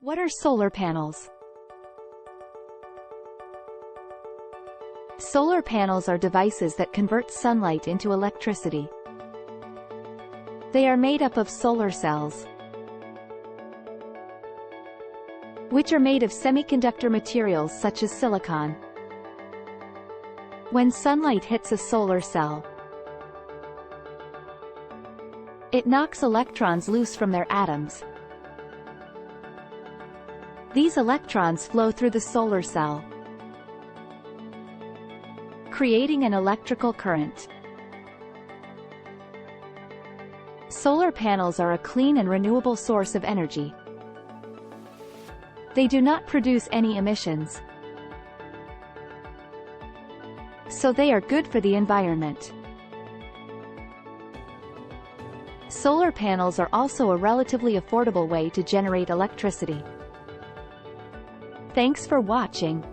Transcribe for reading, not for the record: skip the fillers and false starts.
What are solar panels? Solar panels are devices that convert sunlight into electricity. They are made up of solar cells, which are made of semiconductor materials such as silicon. When sunlight hits a solar cell, it knocks electrons loose from their atoms. These electrons flow through the solar cell, creating an electrical current. Solar panels are a clean and renewable source of energy. They do not produce any emissions, so they are good for the environment. Solar panels are also a relatively affordable way to generate electricity. Thanks for watching.